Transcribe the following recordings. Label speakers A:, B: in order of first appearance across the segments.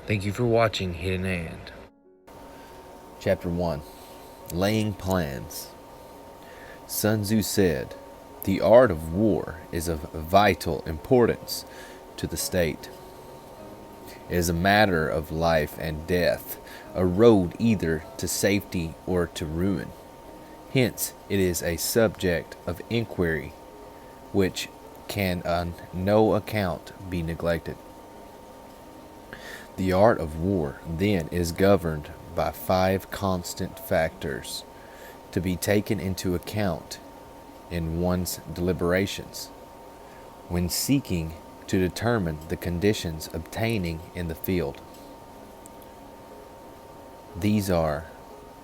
A: Thank you for watching Hidden Hand.
B: Chapter 1 Laying Plans. Sun Tzu said, "The art of war is of vital importance to the state. It is a matter of life and death, a road either to safety or to ruin. Hence, it is a subject of inquiry which can on no account be neglected. The art of war, then, is governed by 5 constant factors to be taken into account in one's deliberations when seeking to determine the conditions obtaining in the field. These are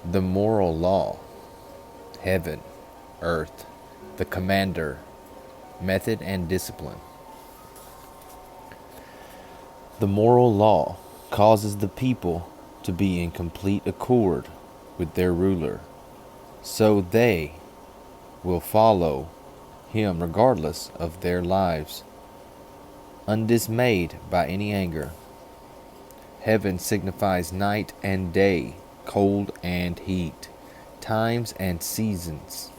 B: the moral law, heaven, earth, the commander, method and discipline. The moral law causes the people to be in complete accord with their ruler, so they will follow him regardless of their lives, undismayed by any anger. Heaven signifies night and day, cold and heat, times and seasons.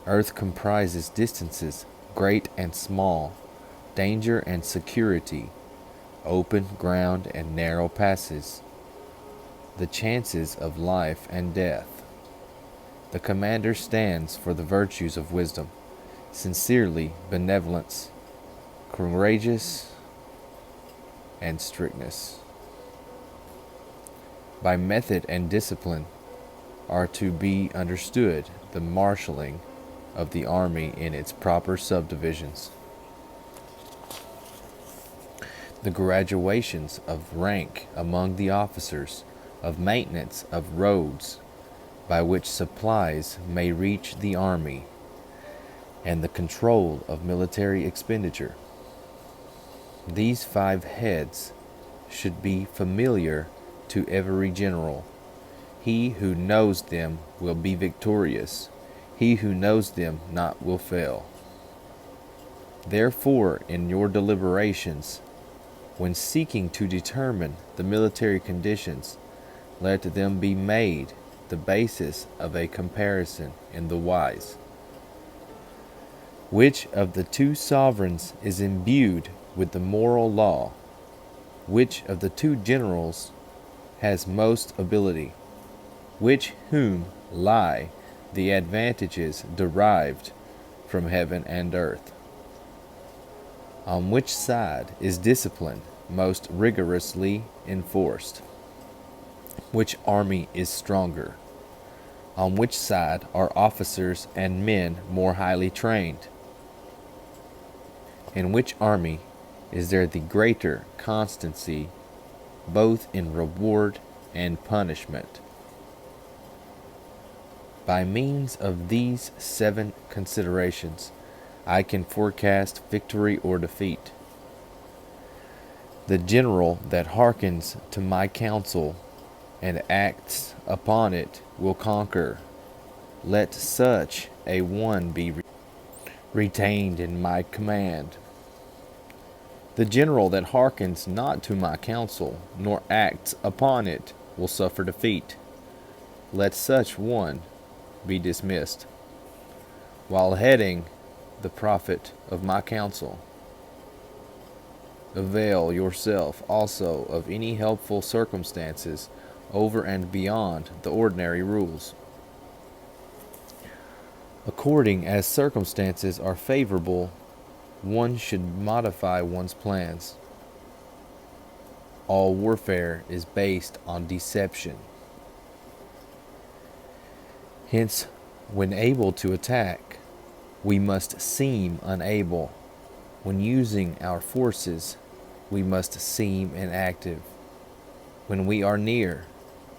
B: Earth comprises distances, great and small, danger and security, open ground and narrow passes, the chances of life and death. The commander stands for the virtues of wisdom, sincerely benevolence, courageous, and strictness. By method and discipline are to be understood the marshalling of the army in its proper subdivisions, the graduations of rank among the officers, of maintenance of roads by which supplies may reach the army, and the control of military expenditure. These 5 heads should be familiar to every general. He who knows them will be victorious. He who knows them not will fail. Therefore, in your deliberations, when seeking to determine the military conditions, let them be made the basis of a comparison in the wise. Which of the 2 sovereigns is imbued with the moral law? Which of the 2 generals has most ability? Which whom lie the advantages derived from heaven and earth? On which side is discipline most rigorously enforced? Which army is stronger? On which side are officers and men more highly trained? In which army is there the greater constancy, both in reward and punishment? By means of these 7 considerations, I can forecast victory or defeat. The general that hearkens to my counsel and acts upon it will conquer. Let such a one be retained in my command. The general that hearkens not to my counsel, nor acts upon it, will suffer defeat. Let such one be dismissed, while heading the profit of my counsel. Avail yourself also of any helpful circumstances over and beyond the ordinary rules. According as circumstances are favorable, one should modify one's plans. All warfare is based on deception. Hence, when able to attack, we must seem unable. When using our forces, we must seem inactive. When we are near,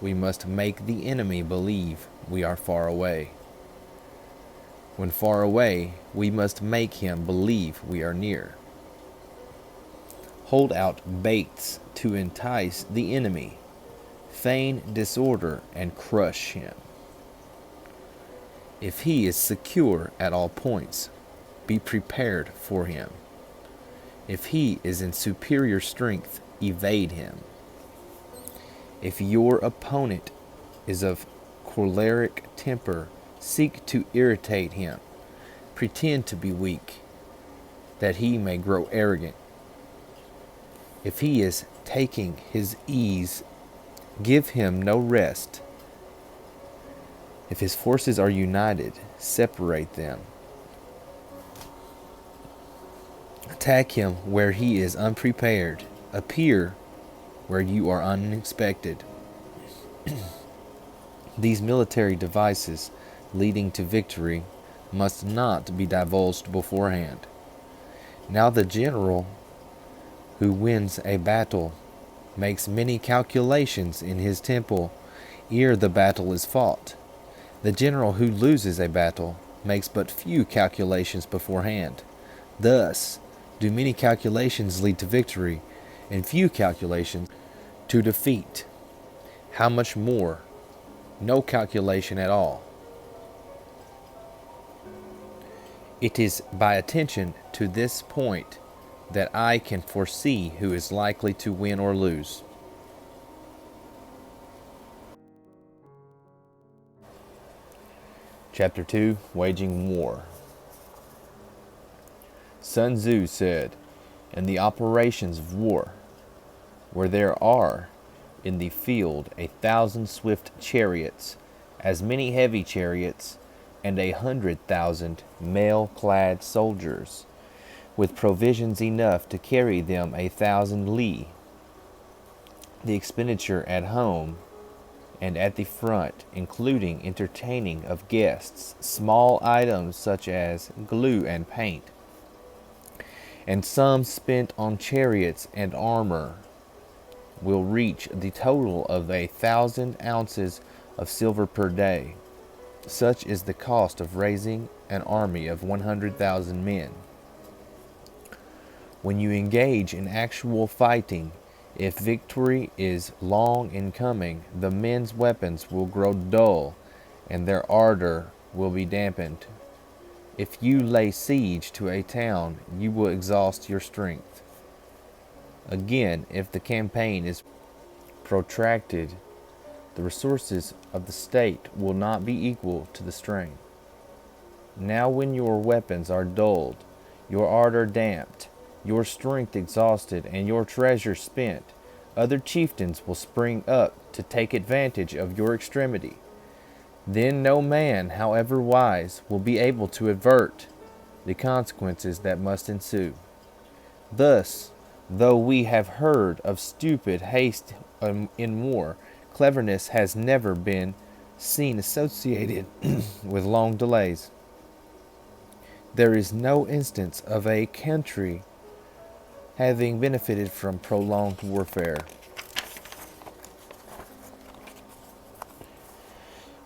B: we must make the enemy believe we are far away. When far away, we must make him believe we are near. Hold out baits to entice the enemy. Feign disorder and crush him. If he is secure at all points, be prepared for him. If he is in superior strength, evade him. If your opponent is of choleric temper, seek to irritate him. Pretend to be weak, that he may grow arrogant. If he is taking his ease, give him no rest. If his forces are united, separate them. Attack him where he is unprepared. Appear where you are unexpected. These military devices leading to victory must not be divulged beforehand. Now the general who wins a battle makes many calculations in his temple ere the battle is fought. The general who loses a battle makes but few calculations beforehand. Thus do many calculations lead to victory, and few calculations to defeat. How much more? No calculation at all. It is by attention to this point that I can foresee who is likely to win or lose. Chapter 2, Waging War. Sun Tzu said, in the operations of war, where there are in the field 1,000 swift chariots, as many heavy chariots, and 100,000 mail-clad soldiers, with provisions enough to carry them 1,000 li. The expenditure at home and at the front, including entertaining of guests, small items such as glue and paint, and some spent on chariots and armor, will reach the total of 1,000 ounces of silver per day. Such is the cost of raising an army of 100,000 men. When you engage in actual fighting, if victory is long in coming, the men's weapons will grow dull, and their ardor will be dampened. If you lay siege to a town, you will exhaust your strength. Again, if the campaign is protracted, the resources of the state will not be equal to the strain. Now when your weapons are dulled, your ardor damped, your strength exhausted, and your treasure spent, other chieftains will spring up to take advantage of your extremity. Then no man, however wise, will be able to avert the consequences that must ensue. Thus, though we have heard of stupid haste in war, cleverness has never been seen associated with long delays. There is no instance of a country having benefited from prolonged warfare.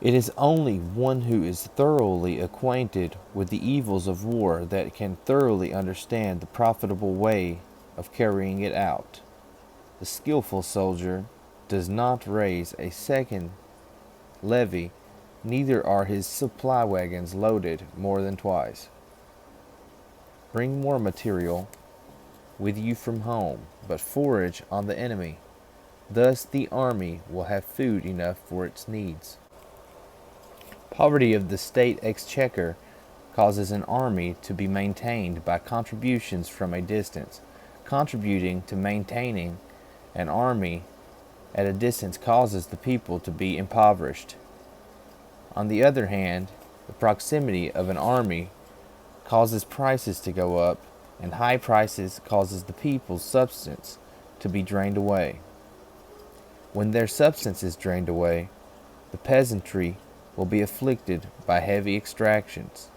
B: It is only one who is thoroughly acquainted with the evils of war that can thoroughly understand the profitable way of carrying it out. The skillful soldier does not raise a second levy, neither are his supply wagons loaded more than twice. Bring more material with you from home, but forage on the enemy. Thus the army will have food enough for its needs. Poverty of the state exchequer causes an army to be maintained by contributions from a distance. Contributing to maintaining an army at a distance causes the people to be impoverished. On the other hand, the proximity of an army causes prices to go up, and high prices causes the people's substance to be drained away. When their substance is drained away, the peasantry will be afflicted by heavy exactions.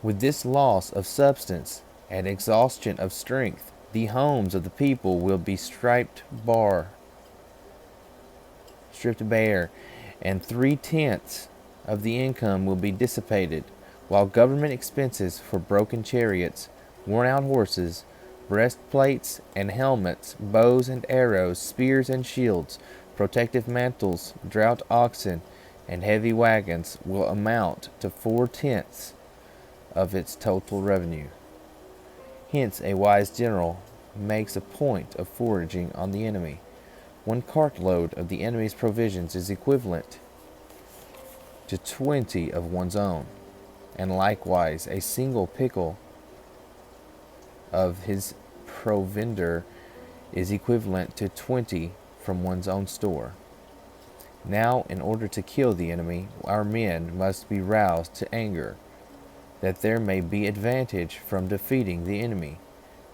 B: With this loss of substance and exhaustion of strength, the homes of the people will be stripped bare, and 3/10 of the income will be dissipated, while government expenses for broken chariots, worn-out horses, breastplates and helmets, bows and arrows, spears and shields, protective mantles, draught oxen, and heavy wagons will amount to 4/10 of its total revenue. Hence, a wise general makes a point of foraging on the enemy. 1 cartload of the enemy's provisions is equivalent to 20 of one's own, and likewise a single pickle of his provender is equivalent to 20 from one's own store. Now, in order to kill the enemy, our men must be roused to anger, that there may be advantage from defeating the enemy.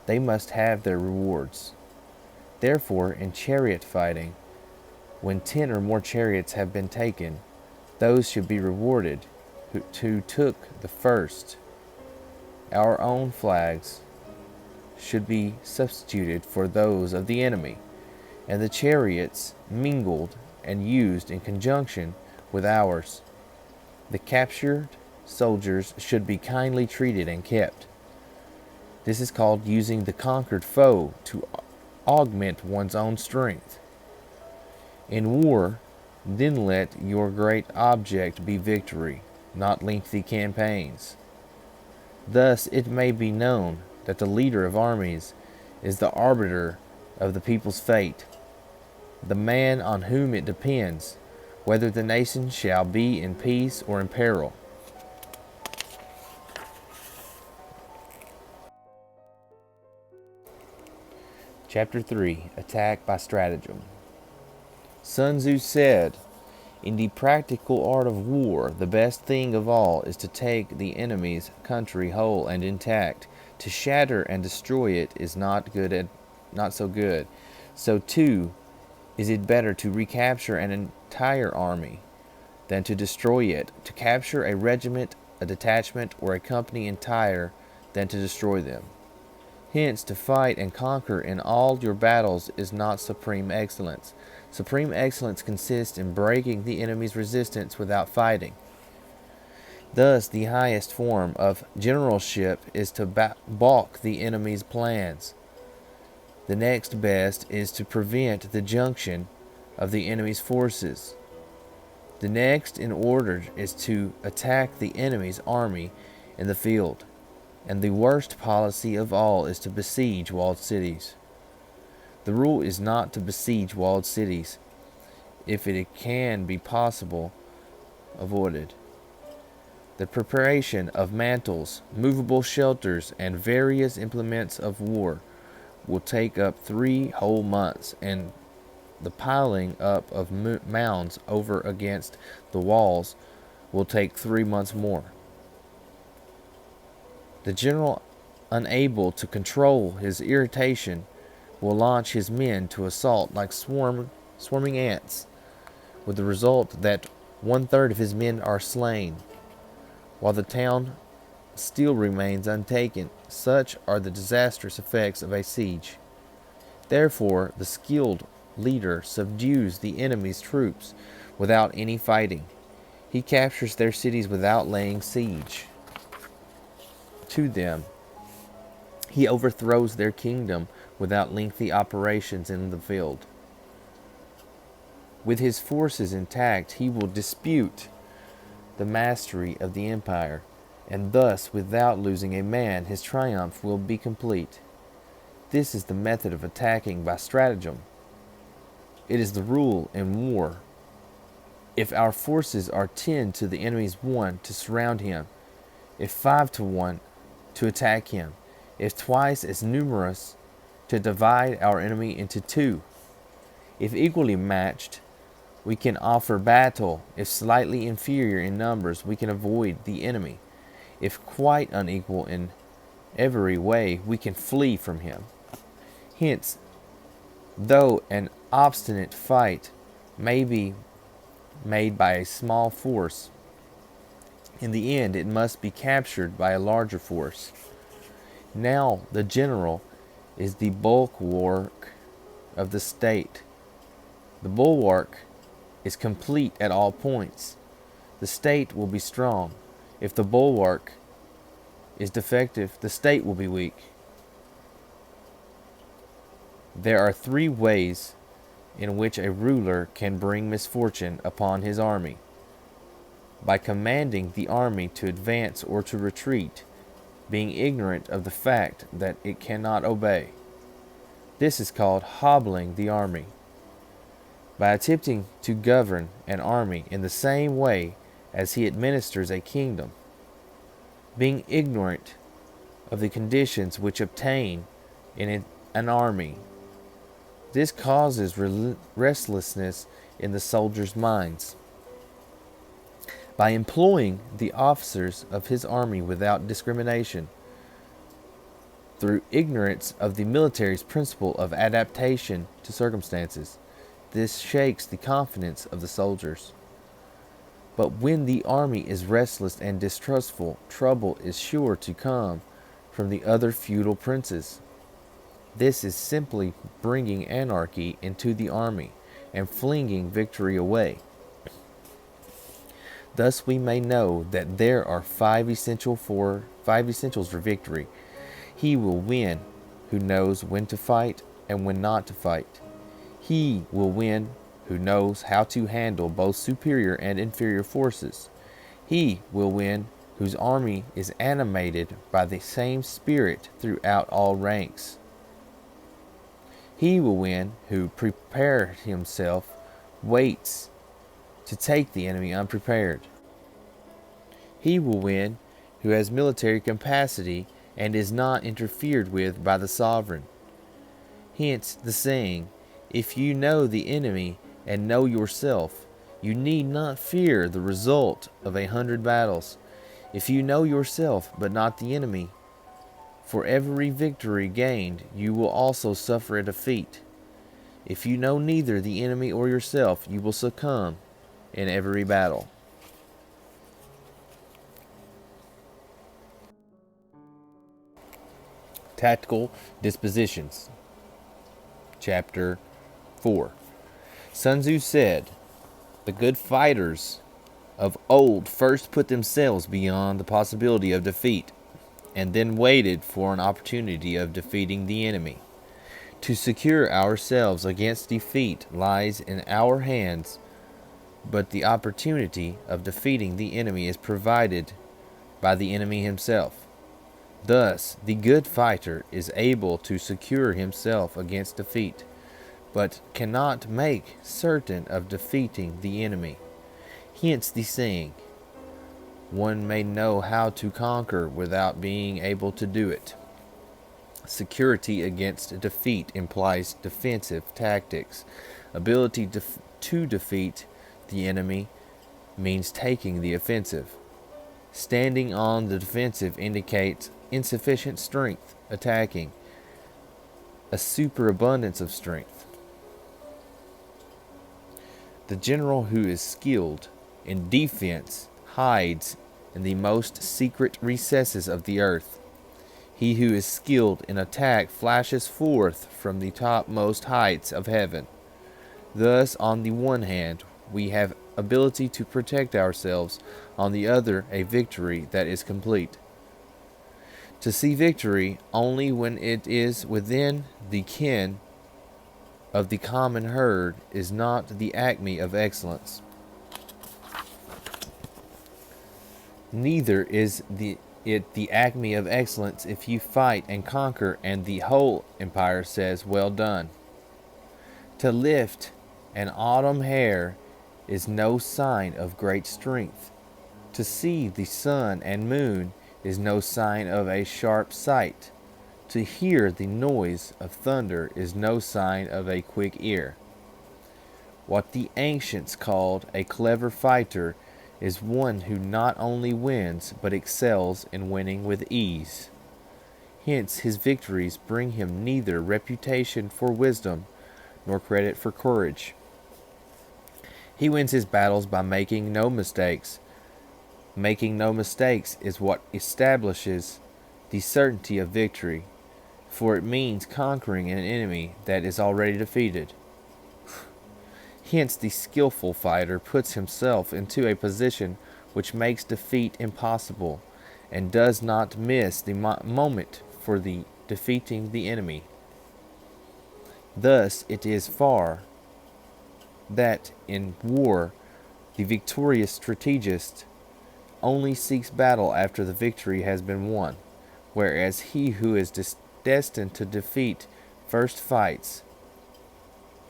B: They must have their rewards. Therefore, in chariot fighting, when 10 or more chariots have been taken, those should be rewarded who took the first. Our own flags should be substituted for those of the enemy, and the chariots mingled and used in conjunction with ours. The captured soldiers should be kindly treated and kept. This is called using the conquered foe to augment one's own strength. In war, then let your great object be victory, not lengthy campaigns. Thus it may be known that the leader of armies is the arbiter of the people's fate, the man on whom it depends whether the nation shall be in peace or in peril. Chapter 3. Attack by Stratagem. Sun Tzu said, "In the practical art of war, the best thing of all is to take the enemy's country whole and intact. To shatter and destroy it is not so good. So too is it better to recapture an entire army than to destroy it, to capture a regiment, a detachment, or a company entire than to destroy them. Hence, to fight and conquer in all your battles is not supreme excellence. Supreme excellence consists in breaking the enemy's resistance without fighting. Thus, the highest form of generalship is to balk the enemy's plans. The next best is to prevent the junction of the enemy's forces. The next in order is to attack the enemy's army in the field. And the worst policy of all is to besiege walled cities. The rule is not to besiege walled cities, if it can be possible avoided. The preparation of mantles, movable shelters, and various implements of war will take up 3 whole months, and the piling up of mounds over against the walls will take 3 months more. The general, unable to control his irritation, will launch his men to assault like swarming ants, with the result that 1/3 of his men are slain, while the town still remains untaken. Such are the disastrous effects of a siege. Therefore, the skilled leader subdues the enemy's troops without any fighting. He captures their cities without laying siege to them. He overthrows their kingdom without lengthy operations in the field. With his forces intact, he will dispute the mastery of the empire, and thus, without losing a man, his triumph will be complete. This is the method of attacking by stratagem. It is the rule in war. If our forces are 10 to the enemy's 1, to surround him; if 5 to 1, to attack him; if twice as numerous, to divide our enemy into 2. If equally matched, we can offer battle; if slightly inferior in numbers, we can avoid the enemy; if quite unequal in every way, we can flee from him. Hence, though an obstinate fight may be made by a small force, in the end it must be captured by a larger force. Now the general is the bulwark of the state. The bulwark is complete at all points. The state will be strong. If the bulwark is defective, the state will be weak. There are 3 ways in which a ruler can bring misfortune upon his army: by commanding the army to advance or to retreat, being ignorant of the fact that it cannot obey. This is called hobbling the army. By attempting to govern an army in the same way as he administers a kingdom, being ignorant of the conditions which obtain in an army, this causes restlessness in the soldiers' minds. By employing the officers of his army without discrimination, through ignorance of the military's principle of adaptation to circumstances, this shakes the confidence of the soldiers. But when the army is restless and distrustful, trouble is sure to come from the other feudal princes. This is simply bringing anarchy into the army and flinging victory away. Thus we may know that there are five essentials for victory. He will win who knows when to fight and when not to fight. He will win who knows how to handle both superior and inferior forces. He will win whose army is animated by the same spirit throughout all ranks. He will win who prepared himself, waits to take the enemy unprepared. He will win who has military capacity and is not interfered with by the sovereign. Hence the saying, if you know the enemy and know yourself, you need not fear the result of 100 battles. If you know yourself but not the enemy, for every victory gained you will also suffer a defeat. If you know neither the enemy or yourself, you will succumb in every battle. Tactical Dispositions. Chapter 4. Sun Tzu said, the good fighters of old first put themselves beyond the possibility of defeat, and then waited for an opportunity of defeating the enemy. To secure ourselves against defeat lies in our hands, but the opportunity of defeating the enemy is provided by the enemy himself. Thus, the good fighter is able to secure himself against defeat, but cannot make certain of defeating the enemy. Hence the saying, one may know how to conquer without being able to do it. Security against defeat implies defensive tactics. Ability to defeat the enemy means taking the offensive. Standing on the defensive indicates insufficient strength, attacking a superabundance of strength. The general who is skilled in defense hides in the most secret recesses of the earth. He who is skilled in attack flashes forth from the topmost heights of heaven. Thus, on the one hand, we have ability to protect ourselves, on the other, a victory that is complete. To see victory only when it is within the ken of the common herd is not the acme of excellence. Neither is it the acme of excellence if you fight and conquer and the whole empire says, well done. To lift an autumn hair is no sign of great strength. To see the sun and moon is no sign of a sharp sight. To hear the noise of thunder is no sign of a quick ear. What the ancients called a clever fighter is one who not only wins but excels in winning with ease. Hence his victories bring him neither reputation for wisdom nor credit for courage. He wins his battles by making no mistakes. Making no mistakes is what establishes the certainty of victory, for it means conquering an enemy that is already defeated. Hence the skillful fighter puts himself into a position which makes defeat impossible, and does not miss the moment for defeating the enemy. Thus it is far that in war the victorious strategist only seeks battle after the victory has been won, whereas he who is destined to defeat first fights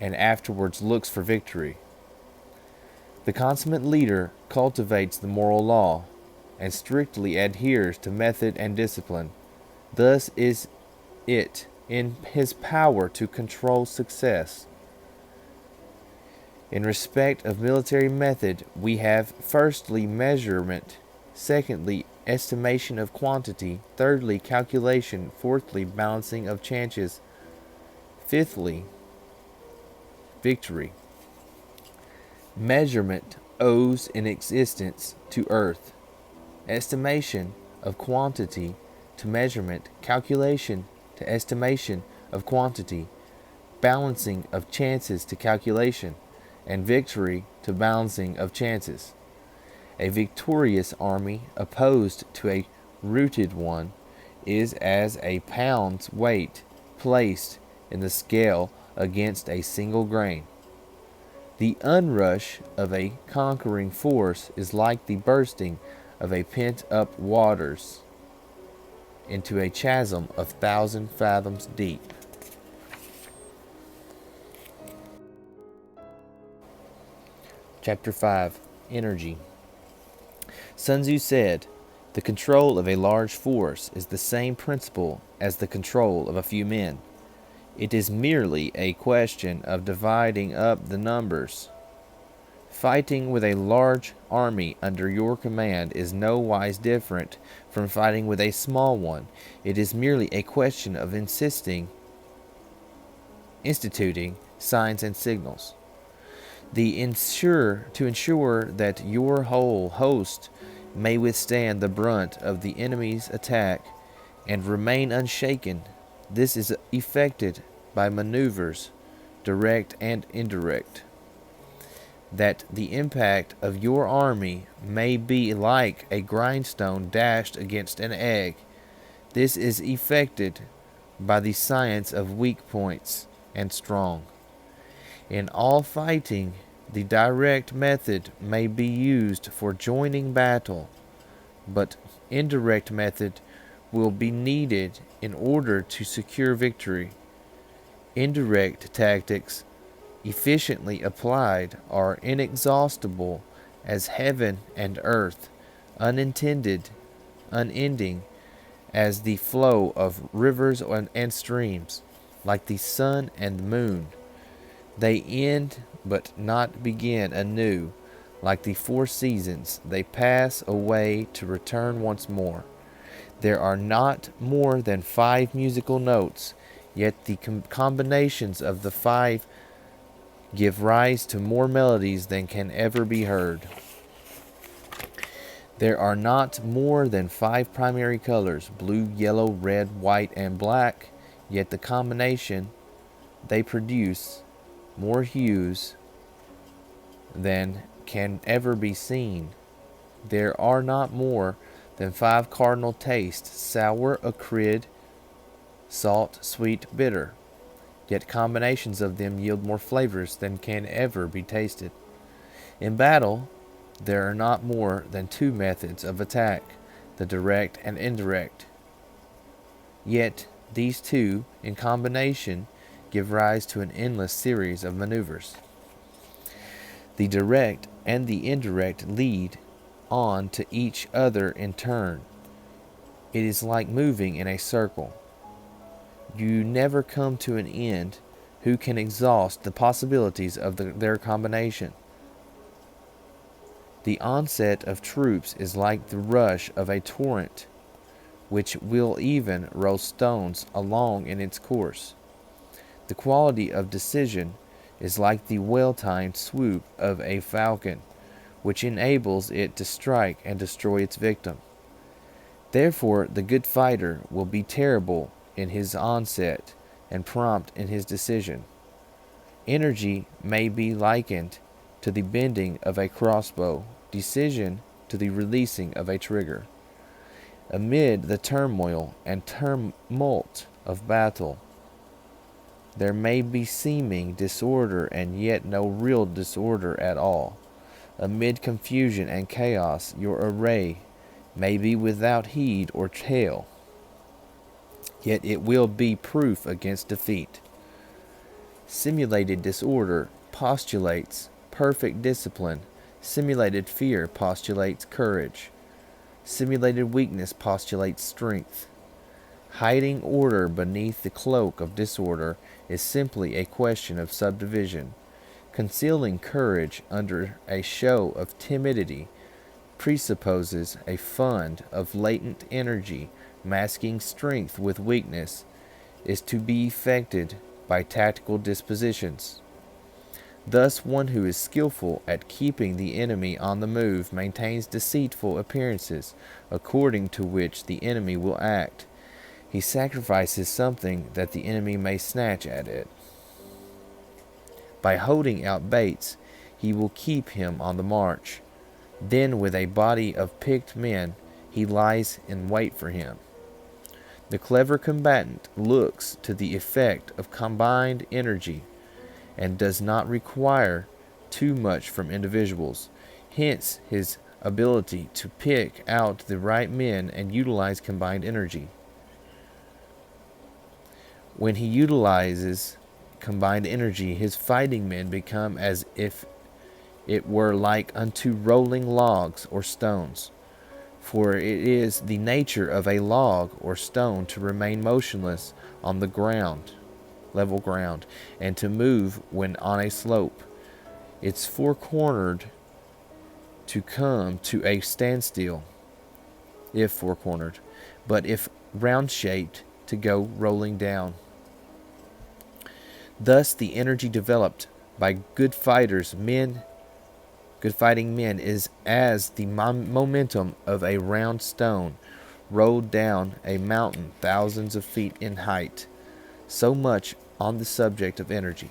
B: and afterwards looks for victory. The consummate leader cultivates the moral law and strictly adheres to method and discipline. Thus is it in his power to control success. In respect of military method, we have firstly measurement, secondly estimation of quantity, thirdly calculation, fourthly balancing of chances, fifthly victory. Measurement owes in existence to earth, estimation of quantity to measurement, calculation to estimation of quantity, balancing of chances to calculation, and victory to balancing of chances. A victorious army opposed to a routed one is as a pound's weight placed in the scale against a single grain. The unrush of a conquering force is like the bursting of a pent-up waters into a chasm of 1,000 fathoms deep. Chapter 5. Energy. Sun Tzu said, "The control of a large force is the same principle as the control of a few men. It is merely a question of dividing up the numbers. Fighting with a large army under your command is no wise different from fighting with a small one. It is merely a question of instituting signs and signals. To ensure that your whole host may withstand the brunt of the enemy's attack and remain unshaken, this is effected by maneuvers, direct and indirect. That the impact of your army may be like a grindstone dashed against an egg, this is effected by the science of weak points and strong. In all fighting, the direct method may be used for joining battle, but indirect method will be needed in order to secure victory. Indirect tactics, efficiently applied, are inexhaustible as heaven and earth, unending as the flow of rivers and streams, like the sun and moon. They end but not begin anew, like the four seasons. They pass away to return once more. There are not more than 5 musical notes, yet the combinations of the 5 give rise to more melodies than can ever be heard. There are not more than 5 primary colors, blue, yellow, red, white, and black, yet the combination they produce more hues than can ever be seen. There are not more than 5 cardinal tastes, sour, acrid, salt, sweet, bitter, yet combinations of them yield more flavors than can ever be tasted. In battle, there are not more than 2 methods of attack, the direct and indirect. Yet these 2, in combination, give rise to an endless series of maneuvers. The direct and the indirect lead on to each other in turn. It is like moving in a circle. You never come to an end who can exhaust the possibilities of their combination. The onset of troops is like the rush of a torrent, which will even roll stones along in its course. The quality of decision is like the well-timed swoop of a falcon, which enables it to strike and destroy its victim. Therefore, the good fighter will be terrible in his onset and prompt in his decision. Energy may be likened to the bending of a crossbow, decision to the releasing of a trigger. Amid the turmoil and tumult of battle, there may be seeming disorder and yet no real disorder at all. Amid confusion and chaos, your array may be without heed or tail. yet it will be proof against defeat. Simulated disorder postulates perfect discipline. Simulated fear postulates courage. Simulated weakness postulates strength. Hiding order beneath the cloak of disorder is simply a question of subdivision. Concealing courage under a show of timidity presupposes a fund of latent energy. Masking strength with weakness is to be effected by tactical dispositions. Thus, one who is skillful at keeping the enemy on the move maintains deceitful appearances, according to which the enemy will act. He sacrifices something that the enemy may snatch at it. By holding out baits, he will keep him on the march. Then, with a body of picked men, he lies in wait for him. The clever combatant looks to the effect of combined energy and does not require too much from individuals. Hence his ability to pick out the right men and utilize combined energy. When he utilizes combined energy, his fighting men become as if it were like unto rolling logs or stones. For it is the nature of a log or stone to remain motionless on the ground, level ground, and to move when on a slope. It's four-cornered to come to a standstill, if four-cornered, but if round-shaped, to go rolling down. Thus, the energy developed by good fighting men is as the momentum of a round stone rolled down a mountain thousands of feet in height. So much on the subject of energy.